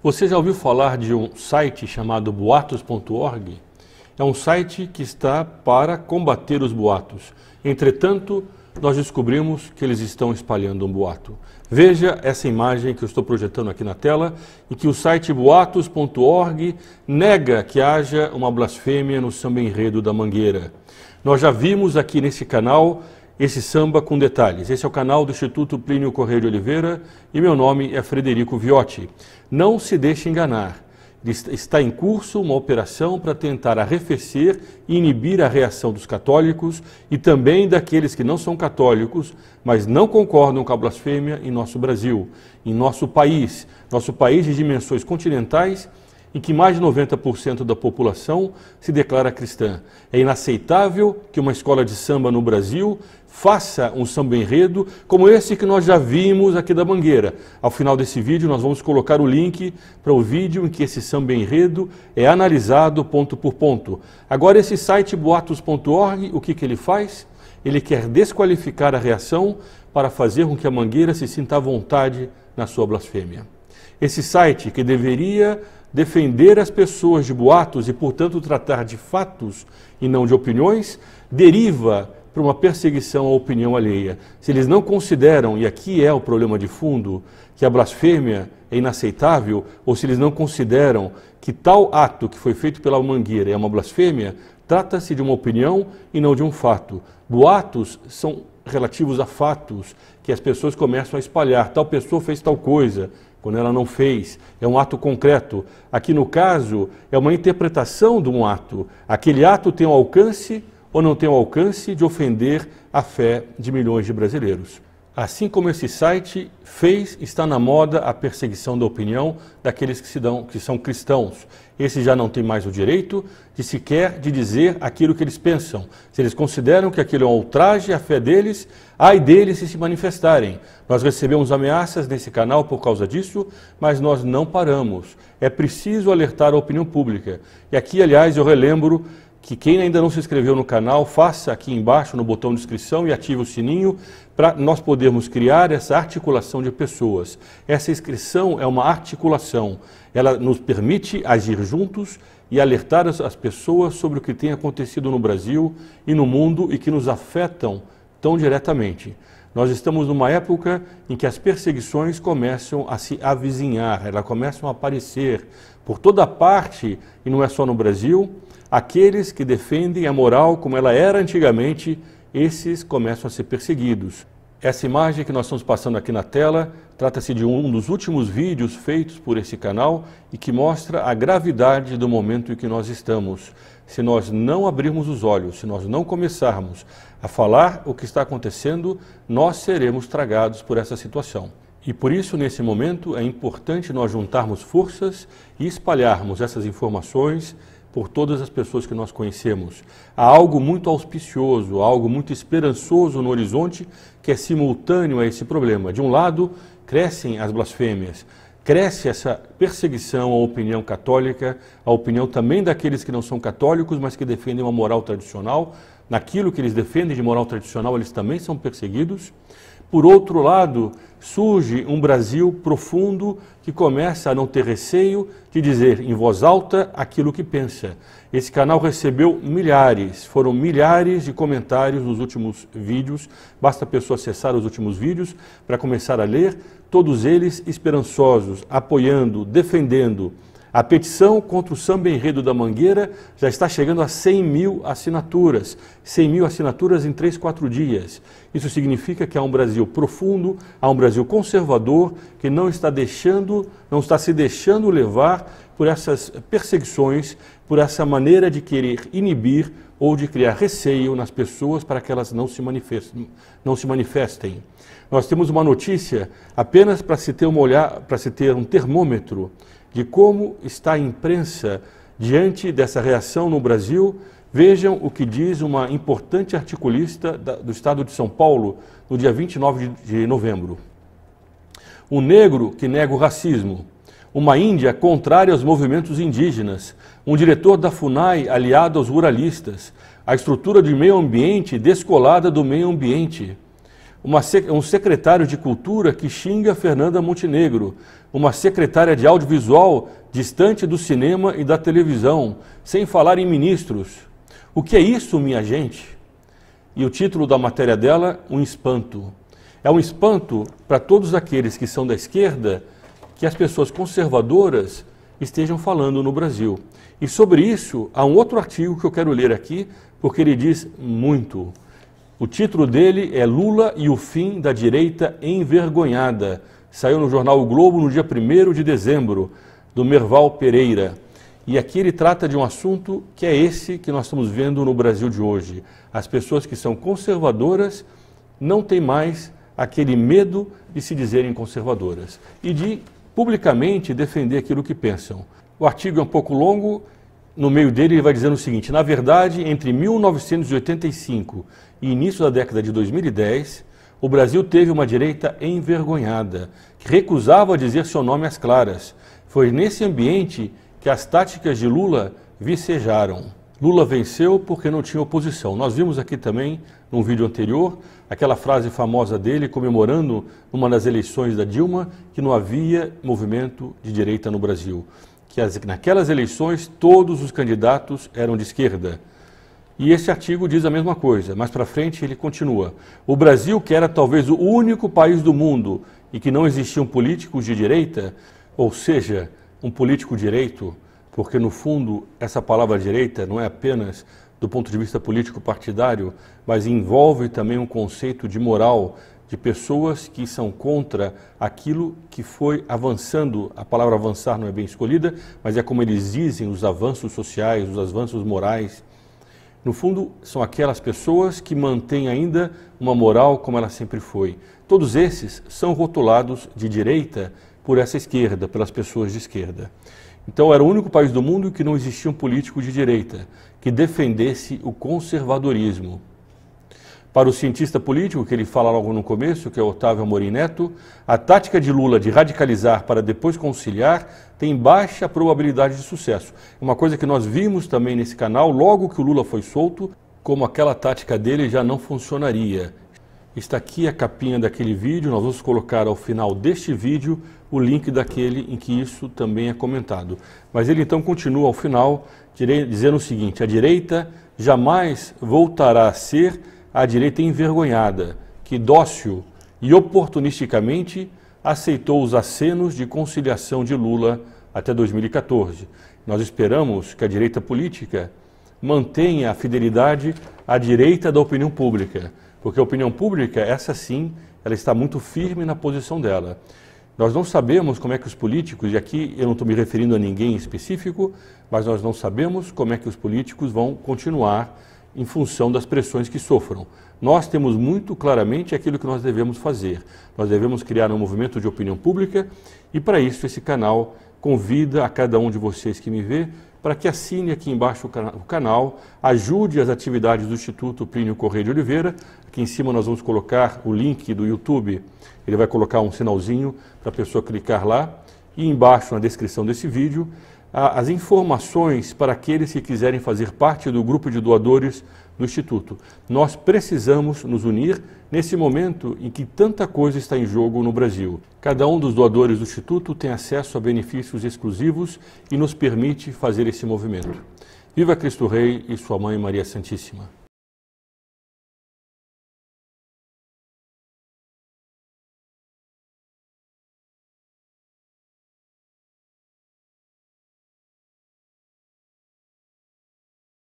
Você já ouviu falar de um site chamado boatos.org? É um site que está para combater os boatos. Entretanto, nós descobrimos que eles estão espalhando um boato. Veja essa imagem que eu estou projetando aqui na tela, em que o site boatos.org nega que haja uma blasfêmia no samba enredo da Mangueira. Nós já vimos aqui nesse canal esse samba com detalhes. Esse é o canal do Instituto Plínio Correia de Oliveira e meu nome é Frederico Viotti. Não se deixe enganar. Está em curso uma operação para tentar arrefecer e inibir a reação dos católicos e também daqueles que não são católicos, mas não concordam com a blasfêmia em nosso Brasil, em nosso país de dimensões continentais, em que mais de 90% da população se declara cristã. É inaceitável que uma escola de samba no Brasil faça um samba enredo como esse que nós já vimos aqui da Mangueira. Ao final desse vídeo nós vamos colocar o link para o vídeo em que esse samba enredo é analisado ponto por ponto. Agora esse site boatos.org, o que ele faz? Ele quer desqualificar a reação para fazer com que a Mangueira se sinta à vontade na sua blasfêmia. Esse site que deveria defender as pessoas de boatos e, portanto, tratar de fatos e não de opiniões, deriva para uma perseguição à opinião alheia. Se eles não consideram, e aqui é o problema de fundo, que a blasfêmia é inaceitável, ou se eles não consideram que tal ato que foi feito pela Mangueira é uma blasfêmia, trata-se de uma opinião e não de um fato. Boatos são relativos a fatos que as pessoas começam a espalhar. Tal pessoa fez tal coisa, quando ela não fez. É um ato concreto. Aqui no caso, é uma interpretação de um ato. Aquele ato tem o alcance ou não tem o alcance de ofender a fé de milhões de brasileiros. Assim como esse site está na moda a perseguição da opinião daqueles que são cristãos. Esses já não têm mais o direito de dizer aquilo que eles pensam. Se eles consideram que aquilo é um ultraje à fé deles, ai deles se manifestarem. Nós recebemos ameaças nesse canal por causa disso, mas nós não paramos. É preciso alertar a opinião pública. E aqui, aliás, eu relembro que quem ainda não se inscreveu no canal, faça aqui embaixo no botão de inscrição e ative o sininho para nós podermos criar essa articulação de pessoas. Essa inscrição é uma articulação, ela nos permite agir juntos e alertar as pessoas sobre o que tem acontecido no Brasil e no mundo e que nos afetam tão diretamente. Nós estamos numa época em que as perseguições começam a se avizinhar, elas começam a aparecer por toda parte, e não é só no Brasil. Aqueles que defendem a moral como ela era antigamente, esses começam a ser perseguidos. Essa imagem que nós estamos passando aqui na tela trata-se de um dos últimos vídeos feitos por esse canal e que mostra a gravidade do momento em que nós estamos. Se nós não abrirmos os olhos, se nós não começarmos a falar o que está acontecendo, nós seremos tragados por essa situação. E por isso, nesse momento, é importante nós juntarmos forças e espalharmos essas informações por todas as pessoas que nós conhecemos. Há algo muito auspicioso, algo muito esperançoso no horizonte que é simultâneo a esse problema. De um lado, crescem as blasfêmias, cresce essa perseguição à opinião católica, à opinião também daqueles que não são católicos, mas que defendem uma moral tradicional. Naquilo que eles defendem de moral tradicional, eles também são perseguidos. Por outro lado, surge um Brasil profundo que começa a não ter receio de dizer em voz alta aquilo que pensa. Esse canal recebeu foram milhares de comentários nos últimos vídeos, basta a pessoa acessar os últimos vídeos para começar a ler, todos eles esperançosos, apoiando, defendendo. A petição contra o samba enredo da Mangueira já está chegando a 100 mil assinaturas. 100 mil assinaturas em 3, 4 dias. Isso significa que há um Brasil profundo, há um Brasil conservador que não está se deixando levar por essas perseguições, por essa maneira de querer inibir ou de criar receio nas pessoas para que elas não se manifestem. Nós temos uma notícia apenas para se ter um termômetro de como está a imprensa diante dessa reação no Brasil. Vejam o que diz uma importante articulista do estado de São Paulo no dia 29 de novembro. Um negro que nega o racismo, uma Índia contrária aos movimentos indígenas, um diretor da FUNAI aliado aos ruralistas, a estrutura de meio ambiente descolada do meio ambiente. um secretário de Cultura que xinga Fernanda Montenegro, uma secretária de Audiovisual distante do cinema e da televisão, sem falar em ministros. O que é isso, minha gente? E o título da matéria dela, um espanto. É um espanto para todos aqueles que são da esquerda, que as pessoas conservadoras estejam falando no Brasil. E sobre isso, há um outro artigo que eu quero ler aqui, porque ele diz muito. O título dele é Lula e o fim da direita envergonhada. Saiu no jornal O Globo no dia 1º de dezembro, do Merval Pereira. E aqui ele trata de um assunto que é esse que nós estamos vendo no Brasil de hoje. As pessoas que são conservadoras não têm mais aquele medo de se dizerem conservadoras e de publicamente defender aquilo que pensam. O artigo é um pouco longo, no meio dele ele vai dizendo o seguinte: na verdade, entre 1985 e início da década de 2010, o Brasil teve uma direita envergonhada, que recusava dizer seu nome às claras. Foi nesse ambiente que as táticas de Lula vicejaram. Lula venceu porque não tinha oposição. Nós vimos aqui também, num vídeo anterior, aquela frase famosa dele comemorando numa das eleições da Dilma que não havia movimento de direita no Brasil. Que naquelas eleições todos os candidatos eram de esquerda. E esse artigo diz a mesma coisa. Mais para frente ele continua. O Brasil, que era talvez o único país do mundo e que não existiam políticos de direita, ou seja, um político direito, porque no fundo essa palavra direita não é apenas do ponto de vista político partidário, mas envolve também um conceito de moral, de pessoas que são contra aquilo que foi avançando. A palavra avançar não é bem escolhida, mas é como eles dizem, os avanços sociais, os avanços morais. No fundo, são aquelas pessoas que mantêm ainda uma moral como ela sempre foi. Todos esses são rotulados de direita por essa esquerda, pelas pessoas de esquerda. Então era o único país do mundo que não existia um político de direita que defendesse o conservadorismo. Para o cientista político, que ele fala logo no começo, que é Otávio Amorim Neto, a tática de Lula de radicalizar para depois conciliar tem baixa probabilidade de sucesso. Uma coisa que nós vimos também nesse canal, logo que o Lula foi solto, como aquela tática dele já não funcionaria. Está aqui a capinha daquele vídeo, nós vamos colocar ao final deste vídeo o link daquele em que isso também é comentado. Mas ele então continua ao final dizendo o seguinte: a direita jamais voltará a ser a direita envergonhada, que dócil e oportunisticamente aceitou os acenos de conciliação de Lula até 2014. Nós esperamos que a direita política mantenha a fidelidade à direita da opinião pública, porque a opinião pública, essa sim, ela está muito firme na posição dela. Nós não sabemos como é que os políticos, e aqui eu não estou me referindo a ninguém em específico, mas nós não sabemos como é que os políticos vão continuar em função das pressões que sofram. Nós temos muito claramente aquilo que nós devemos fazer. Nós devemos criar um movimento de opinião pública e para isso esse canal convida a cada um de vocês que me vê para que assine aqui embaixo o canal, ajude as atividades do Instituto Plínio Corrêa de Oliveira. Aqui em cima nós vamos colocar o link do YouTube, ele vai colocar um sinalzinho para a pessoa clicar lá e embaixo na descrição desse vídeo as informações para aqueles que quiserem fazer parte do grupo de doadores do Instituto. Nós precisamos nos unir nesse momento em que tanta coisa está em jogo no Brasil. Cada um dos doadores do Instituto tem acesso a benefícios exclusivos e nos permite fazer esse movimento. Viva Cristo Rei e sua Mãe Maria Santíssima!